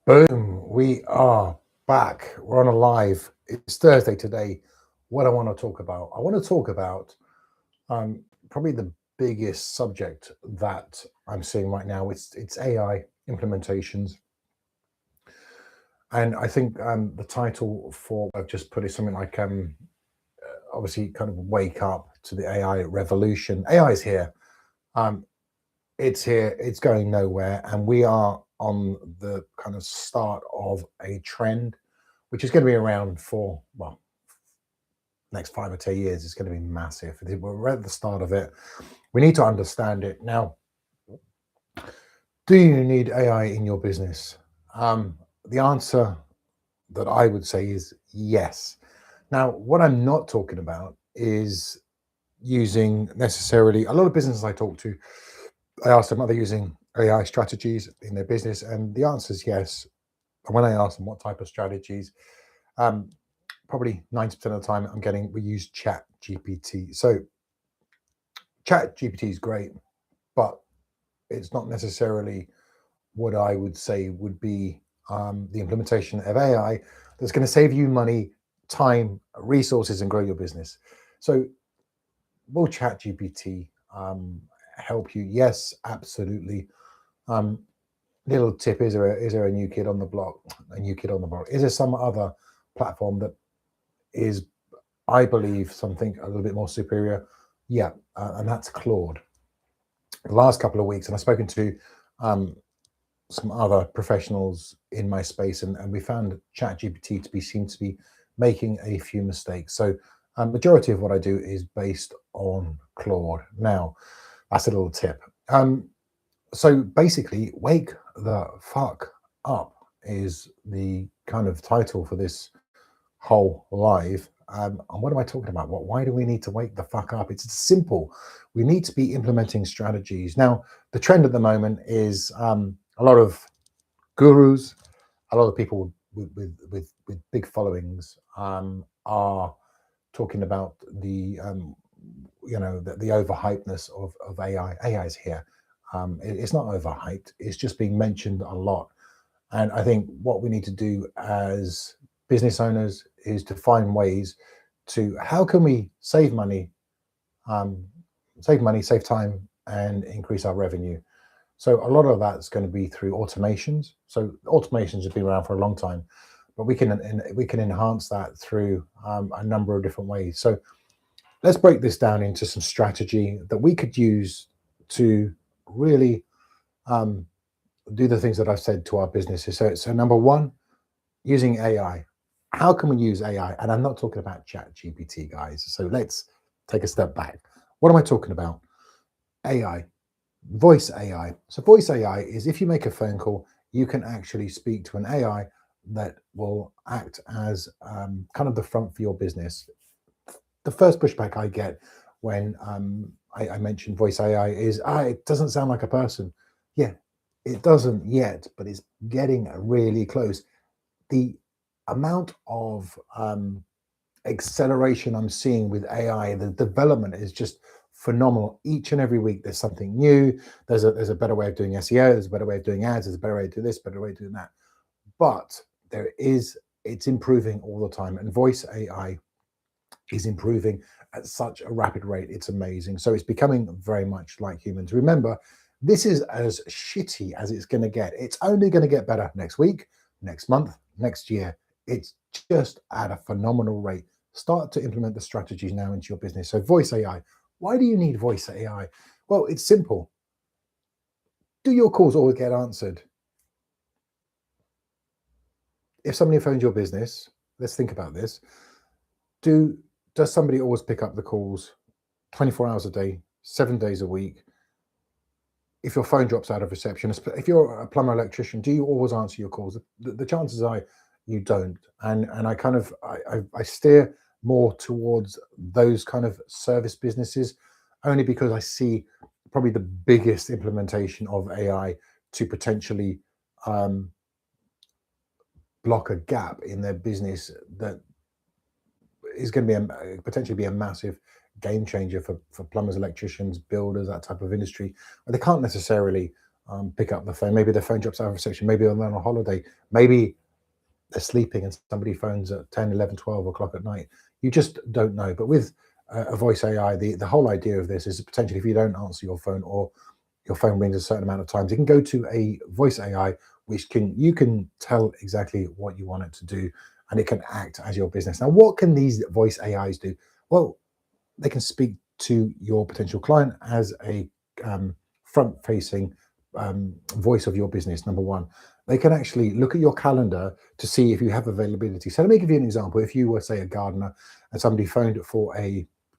Boom, we are back. We're on a live. It's Thursday today. What I want to talk about, I want to talk about probably the biggest subject that I'm seeing right now. It's AI implementations, and I think the title for I've just put is something like obviously kind of wake up to the AI revolution. AI is here. Um, it's here. It's going nowhere, and we are on the kind of start of a trend which is going to be around for, well, next 5 or 10 years. It's going to be massive. We're at the start of it. We need to understand it. Now, do you need AI in your business? The answer that I would say is yes. Now, what I'm not talking about is using necessarily, a lot of businesses I talk to, I ask them, are they using AI strategies in their business? And the answer is yes. And when I ask them what type of strategies, um, probably 90% of the time I'm getting, we use Chat GPT. So Chat GPT is great, but it's not necessarily what I would say would be the implementation of AI that's going to save you money, time, resources, and grow your business. So will Chat GPT help you? Yes, absolutely. Um, Little tip: is there a new kid on the block? A new kid on the block? Is there some other platform that is, I believe, something a little bit more superior? Yeah, and that's Claude. The last couple of weeks, and I've spoken to um, some other professionals in my space, and we found ChatGPT seem to be making a few mistakes. So, majority of what I do is based on Claude. Now, that's a little tip. So basically, wake the fuck up is the kind of title for this whole live. And what am I talking about? Why do we need to wake the fuck up? It's simple. We need to be implementing strategies. Now, the trend at the moment is a lot of gurus, a lot of people with big followings are talking about the overhypeness of AI. AI is here. It's not overhyped. It's just being mentioned a lot. And I think what we need to do as business owners is to find ways to how can we um, save money, save time, and increase our revenue. So a lot of that's going to be through automations. So automations have been around for a long time, but we can enhance that through a number of different ways. So let's break this down into some strategy that we could use to really um, do the things that I've said to our businesses. So number one, using AI. How can we use AI? And I'm not talking about Chat GPT, guys. So let's take a step back. What am I talking about? AI, voice AI. So voice AI is if you make a phone call, you can actually speak to an AI that will act as kind of the front for your business. The first pushback I get when I mention voice AI is, it doesn't sound like a person. Yeah, it doesn't yet, but it's getting really close. The amount of acceleration I'm seeing with AI, the development is just phenomenal. Each and every week, there's something new. There's a better way of doing SEO. There's a better way of doing ads. There's a better way to do this, better way of doing that. But it's improving all the time. And voice AI is improving at such a rapid rate. It's amazing. So it's becoming very much like humans. Remember, this is as shitty as it's going to get. It's only going to get better next week, next month, next year. It's just at a phenomenal rate. Start to implement the strategies now into your business. So voice AI. Why do you need voice AI? Well, it's simple. Do your calls always get answered? If somebody phones your business, let's think about this. Does somebody always pick up the calls 24 hours a day, 7 days a week? If your phone drops out of reception, if you're a plumber electrician, do you always answer your calls? The chances are you don't. And I steer more towards those kind of service businesses only because I see probably the biggest implementation of AI to potentially block a gap in their business that is going to be potentially be a massive game changer for plumbers, electricians, builders, that type of industry. But they can't necessarily pick up the phone. Maybe the phone drops out of reception. Maybe they're on a holiday. Maybe they're sleeping and somebody phones at 10, 11, 12 o'clock at night. You just don't know. But with a voice AI, the whole idea of this is potentially if you don't answer your phone or your phone rings a certain amount of times, you can go to a voice AI, which you can tell exactly what you want it to do, and it can act as your business. Now, what can these voice AIs do? Well, they can speak to your potential client as a front-facing voice of your business. Number one, they can actually look at your calendar to see if you have availability. So let me give you an example. If you were, say, a gardener and somebody phoned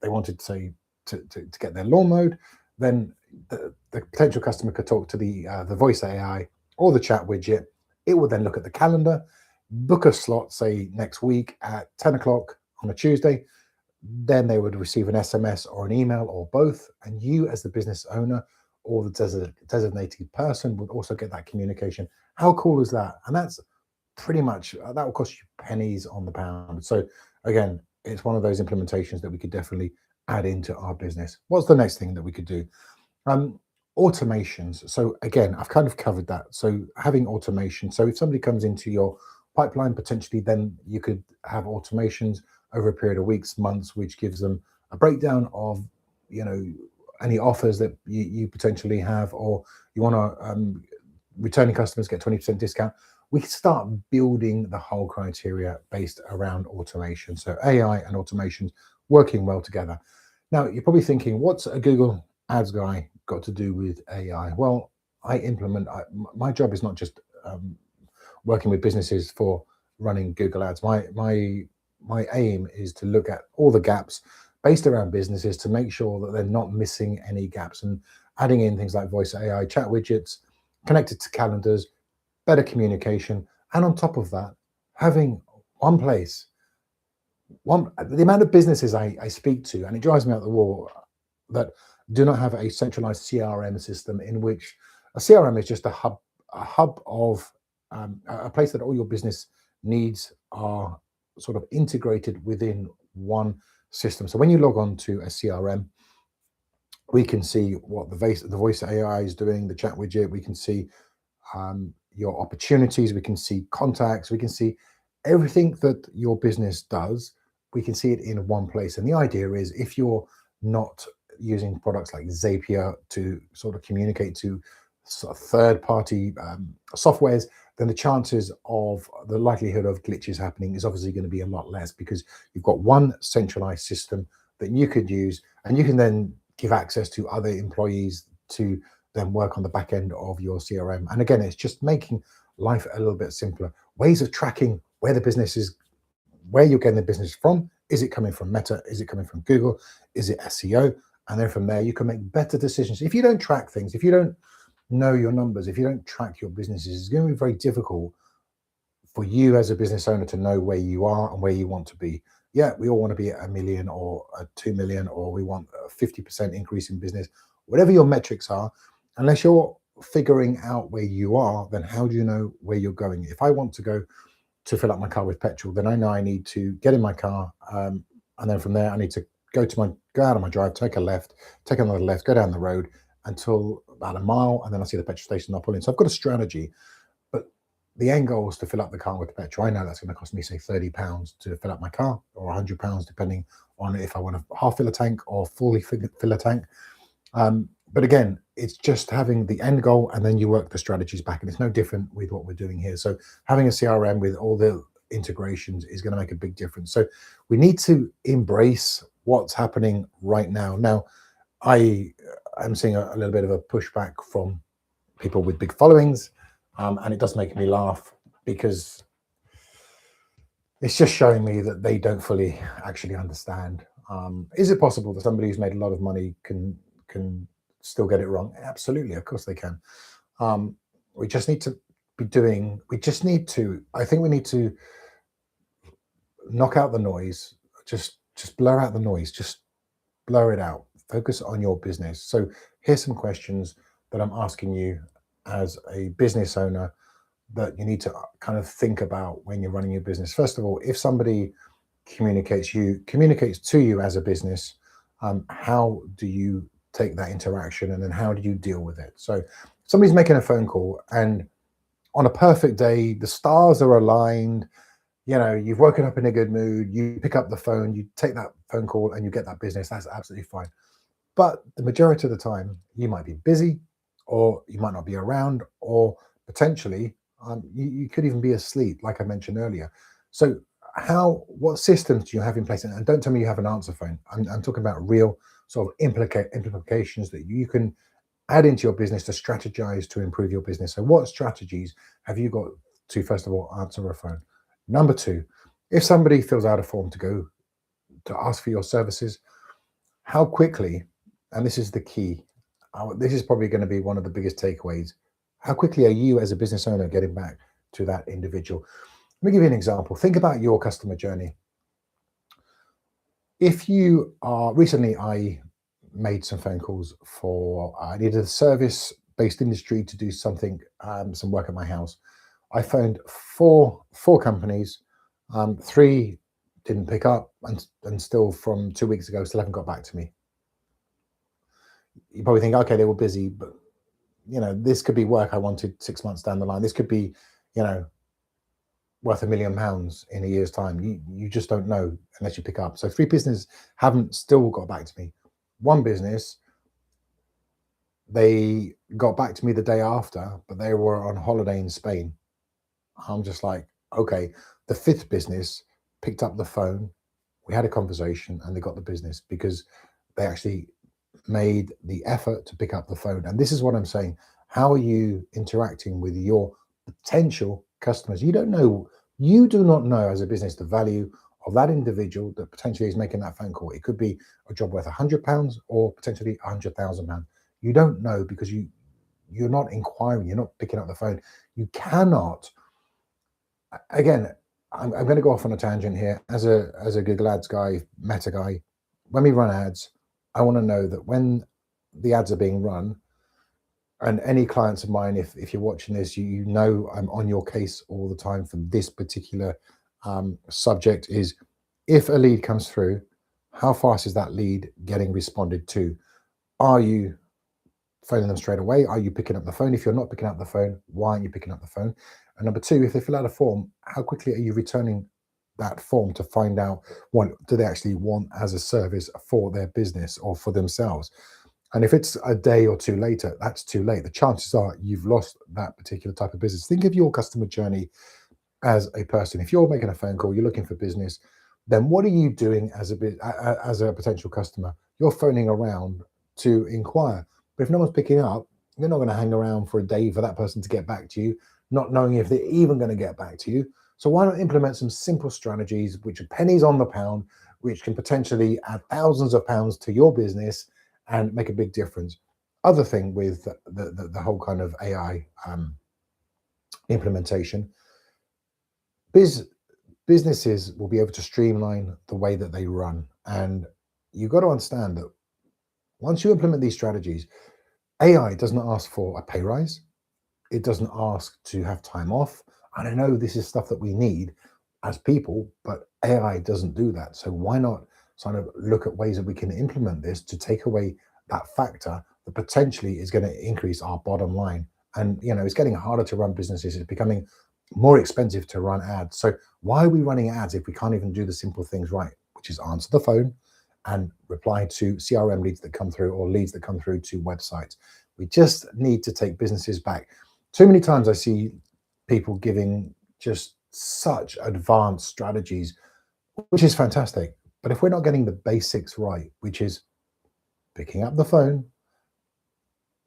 they wanted to say to get their lawn mowed, then the potential customer could talk to the voice AI or the chat widget. It would then look at the calendar, book a slot, say next week at 10 o'clock on a Tuesday. Then they would receive an SMS or an email or both, and you as the business owner or the designated person would also get that communication. How cool is that? And that's pretty much, that will cost you pennies on the pound. So again, it's one of those implementations that we could definitely add into our business. What's the next thing that we could do? Automations. So again, I've kind of covered that. So having automation. So if somebody comes into your pipeline, potentially then you could have automations over a period of weeks, months, which gives them a breakdown of, any offers that you potentially have, or you want to returning customers get 20% discount. We can start building the whole criteria based around automation. So AI and automations working well together. Now, you're probably thinking, what's a Google Ads guy got to do with AI? Well, my job is not just working with businesses for running Google Ads. My aim is to look at all the gaps based around businesses to make sure that they're not missing any gaps, and adding in things like voice AI, chat widgets, connected to calendars, better communication, and on top of that, having one place. The amount of businesses I speak to, and it drives me out the wall, that do not have a centralized CRM system, in which a CRM is just a hub of a place that all your business needs are sort of integrated within one system. So when you log on to a CRM, we can see what the voice AI is doing, the chat widget. We can see your opportunities. We can see contacts. We can see everything that your business does. We can see it in one place. And the idea is, if you're not using products like Zapier to sort of communicate to sort of third-party softwares, then the chances of the likelihood of glitches happening is obviously going to be a lot less, because you've got one centralized system that you could use, and you can then give access to other employees to then work on the back end of your CRM. And again, it's just making life a little bit simpler. Ways of tracking where the business is, where you're getting the business from. Is it coming from Meta? Is it coming from Google? Is it SEO? And then from there, you can make better decisions. If you don't track things, if you don't know your numbers, if you don't track your businesses, it's going to be very difficult for you as a business owner to know where you are and where you want to be. Yeah, we all want to be at 1 million or at 2 million, or we want a 50% increase in business. Whatever your metrics are, unless you're figuring out where you are, then how do you know where you're going? If I want to go to fill up my car with petrol, then I know I need to get in my car, and then from there I need to go out of my drive, take a left, take another left, go down the road until about a mile, and then I see the petrol station, I'll pull in. So I've got a strategy, but the end goal is to fill up the car with petrol. I know that's going to cost me, say, £30 to fill up my car, or £100, depending on if I want to half fill a tank or fully fill a tank. But again, it's just having the end goal, and then you work the strategies back, and it's no different with what we're doing here. So having a CRM with all the integrations is going to make a big difference. So we need to embrace what's happening right now. Now, I am seeing a little bit of a pushback from people with big followings, and it does make me laugh, because it's just showing me that they don't fully actually understand. Is it possible that somebody who's made a lot of money can still get it wrong? Absolutely, of course they can. We just need to I think we need to knock out the noise, just blur out the noise, just blur it out, focus on your business. So here's some questions that I'm asking you as a business owner that you need to kind of think about when you're running your business. First of all, if somebody communicates to you as a business, how do you take that interaction, and then how do you deal with it? So Somebody's making a phone call, and on a perfect day, the stars are aligned. You've woken up in a good mood. You pick up the phone, you take that phone call, and you get that business. That's absolutely fine. But the majority of the time, you might be busy, or you might not be around, or potentially you could even be asleep, like I mentioned earlier. So, what systems do you have in place? And don't tell me you have an answer phone. I'm talking about real sort of implications that you can add into your business to strategize to improve your business. So, what strategies have you got to, first of all, answer a phone? Number two, if somebody fills out a form to go to ask for your services, how quickly, and this is the key, this is probably going to be one of the biggest takeaways, how quickly are you as a business owner getting back to that individual? Let me give you an example. Think about your customer journey. If you are, recently I made some phone calls I needed a service-based industry to do something, some work at my house. I phoned four companies, three didn't pick up, and still from 2 weeks ago, still haven't got back to me. You probably think, okay, they were busy, but this could be work I wanted 6 months down the line. This could be, worth £1 million in a year's time. You just don't know unless you pick up. So 3 businesses haven't still got back to me. 1 business, they got back to me the day after, but they were on holiday in Spain. I'm just like, okay. The 5th business picked up the phone. We had a conversation, and they got the business because they actually made the effort to pick up the phone. And this is what I'm saying. How are you interacting with your potential customers? You do not know as a business the value of that individual that potentially is making that phone call. It could be a job worth £100 or potentially £100,000. You don't know because you're not inquiring. You're not picking up the phone. You cannot. Again, I'm going to go off on a tangent here. As a Google Ads guy, Meta guy, when we run ads, I want to know that when the ads are being run, and any clients of mine, if you're watching this, you know I'm on your case all the time for this particular subject, is if a lead comes through, how fast is that lead getting responded to? Are you phoning them straight away? Are you picking up the phone? If you're not picking up the phone, why aren't you picking up the phone? And number 2, if they fill out a form, how quickly are you returning that form to find out what do they actually want as a service for their business or for themselves? And if it's a day or 2 later, that's too late. The chances are you've lost that particular type of business. Think of your customer journey as a person. If you're making a phone call, you're looking for business, then what are you doing as a potential customer? You're phoning around to inquire. But if no one's picking up, you're not going to hang around for a day for that person to get back to you, not knowing if they're even going to get back to you. So why not implement some simple strategies, which are pennies on the pound, which can potentially add thousands of pounds to your business and make a big difference? Other thing with the whole kind of AI implementation, businesses will be able to streamline the way that they run. And you've got to understand that once you implement these strategies, AI doesn't ask for a pay rise. It doesn't ask to have time off. And I know this is stuff that we need as people, but AI doesn't do that. So why not sort of look at ways that we can implement this to take away that factor that potentially is going to increase our bottom line? And, it's getting harder to run businesses. It's becoming more expensive to run ads. So why are we running ads if we can't even do the simple things right, which is answer the phone and reply to CRM leads that come through or leads that come through to websites? We just need to take businesses back. Too many times I see people giving just such advanced strategies, which is fantastic. But if we're not getting the basics right, which is picking up the phone,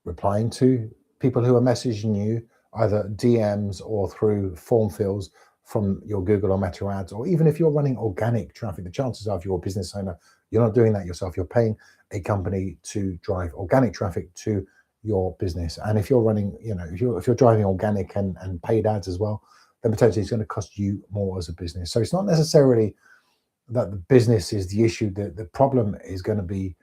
replying to people who are messaging you, either DMs or through form fills from your Google or Meta ads, or even if you're running organic traffic, the chances are if you're a business owner, you're not doing that yourself. You're paying a company to drive organic traffic to your business. And if you're running, if you're driving organic and paid ads as well, then potentially it's going to cost you more as a business. So it's not necessarily that the business is the issue. The problem is going to be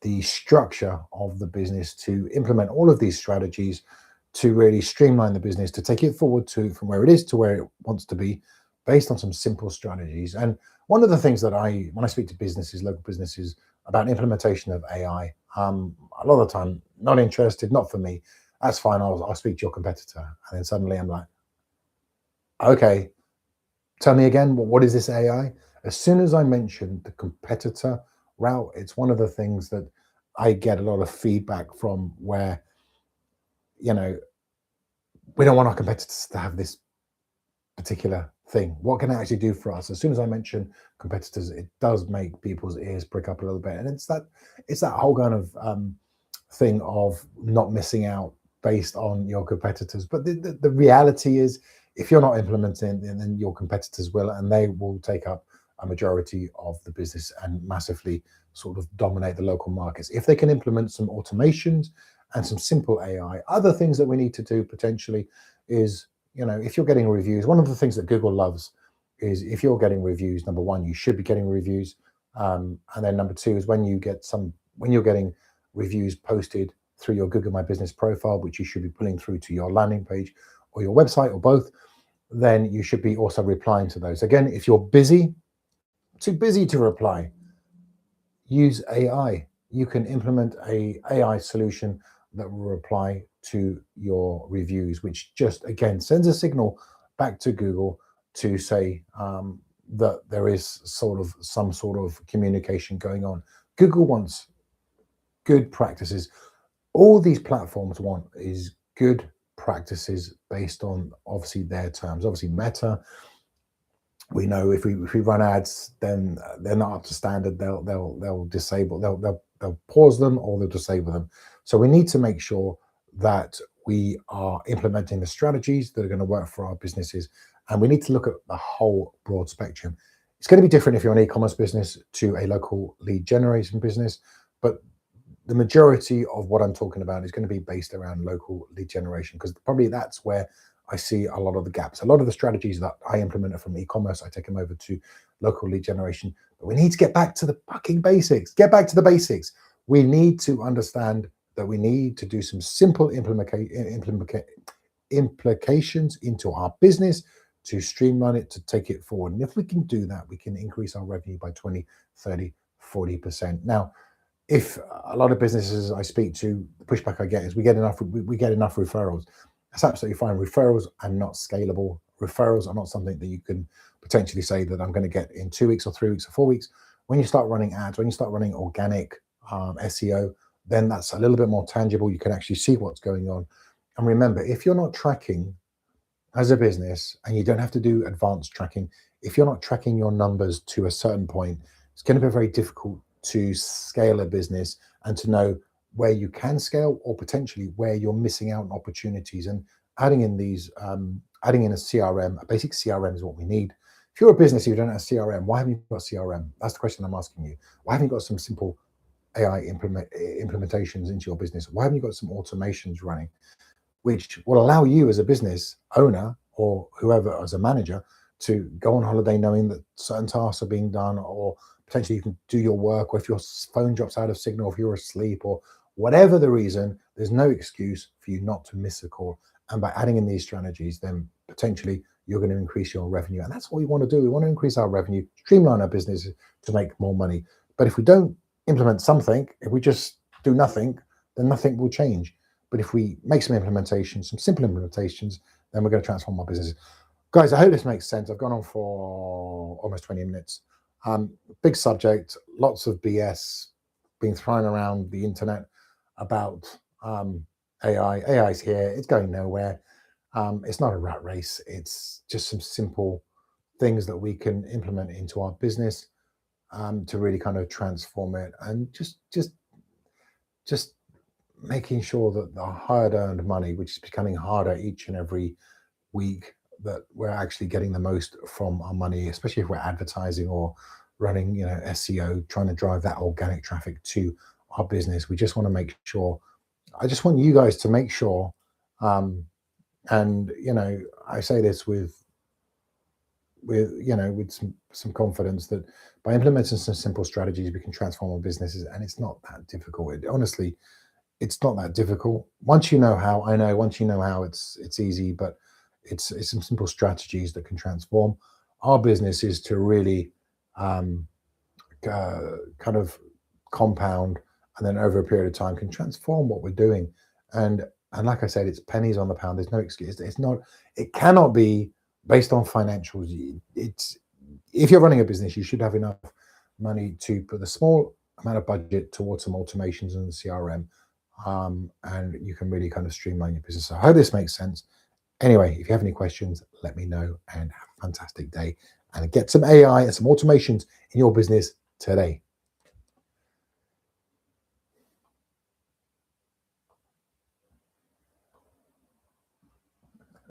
the structure of the business to implement all of these strategies to really streamline the business, to take it forward from where it is to where it wants to be, based on some simple strategies. And one of the things that when I speak to businesses, local businesses, about implementation of AI, a lot of the time, not interested, not for me. That's fine. I'll speak to your competitor. And then suddenly I'm like, okay, tell me again, what is this AI? As soon as I mention the competitor route, it's one of the things that I get a lot of feedback from where, you know, we don't want our competitors to have this particular thing. What can it actually do for us? As soon as I mention competitors, it does make people's ears prick up a little bit. And it's that whole kind of thing of not missing out based on your competitors. But the reality is, if you're not implementing, then your competitors will, and they will take up a majority of the business and massively sort of dominate the local markets. If they can implement some automations and some simple AI, other things that we need to do potentially is, if you're getting reviews, one of the things that Google loves is if you're getting reviews, number one, you should be getting reviews. And then number two is when you're getting reviews posted through your Google My Business profile, which you should be pulling through to your landing page or your website or both, then you should be also replying to those. Again, if you're too busy to reply, use AI. You can implement a AI solution that will reply to your reviews, which just, again, sends a signal back to Google to say that there is some sort of communication going on. Google wants good practices. All these platforms want is good practices based on obviously their terms. Obviously, Meta, we know if we run ads, then they're not up to standard. They'll disable. They'll pause them or they'll disable them. So we need to make sure that we are implementing the strategies that are going to work for our businesses, and we need to look at the whole broad spectrum. It's going to be different if you're an e-commerce business to a local lead generation business, but the majority of what I'm talking about is going to be based around local lead generation, because probably that's where I see a lot of the gaps. A lot of the strategies that I implemented from e-commerce, I take them over to local lead generation. But we need to get back to the fucking basics. Get back to the basics. We need to understand that we need to do some simple implications into our business to streamline it, to take it forward. And if we can do that, we can increase our revenue by 20, 30, 40%. Now, if a lot of businesses I speak to, the pushback I get is we get enough referrals. That's absolutely fine. Referrals are not scalable. Referrals are not something that you can potentially say that I'm going to get in 2 weeks or 3 weeks or 4 weeks. When you start running ads, when you start running organic SEO, then that's a little bit more tangible. You can actually see what's going on. And remember, if you're not tracking as a business, and you don't have to do advanced tracking, if you're not tracking your numbers to a certain point, it's going to be very difficult to scale a business and to know where you can scale or potentially where you're missing out on opportunities. And adding in a CRM, a basic CRM is what we need. If you're a business, you don't have a CRM, why haven't you got CRM? That's the question I'm asking you. Why haven't you got some simple AI implementations into your business? Why haven't you got some automations running, which will allow you as a business owner or whoever as a manager to go on holiday knowing that certain tasks are being done, or potentially you can do your work, or if your phone drops out of signal, if you're asleep, or whatever the reason, there's no excuse for you not to miss a call. And by adding in these strategies, then potentially you're going to increase your revenue. And that's what we want to do. We want to increase our revenue, streamline our business to make more money. But if we don't implement something, if we just do nothing, then nothing will change. But if we make some implementations, some simple implementations, then we're going to transform our business. Guys, I hope this makes sense. I've gone on for almost 20 minutes. Big subject, lots of BS being thrown around the internet about AI. AI's here. It's going nowhere. It's not a rat race. It's just some simple things that we can implement into our business to really kind of transform it, and just making sure that the hard-earned money, which is becoming harder each and every week, that we're actually getting the most from our money, especially if we're advertising or running, SEO, trying to drive that organic traffic to our business. We just want to make sure. I just want you guys to make sure, and I say this with some confidence, that by implementing some simple strategies, we can transform our businesses, and it's not that difficult. Honestly, it's not that difficult. Once you know how, it's easy, but it's some simple strategies that can transform our businesses to really kind of compound, and then over a period of time can transform what we're doing. And And like I said, it's pennies on the pound. There's no excuse. It's not. It cannot be based on financials. It's if you're running a business, you should have enough money to put a small amount of budget towards some automations and CRM, and you can really kind of streamline your business. So I hope this makes sense. Anyway, if you have any questions, let me know, and have a fantastic day. And get some AI and some automations in your business today.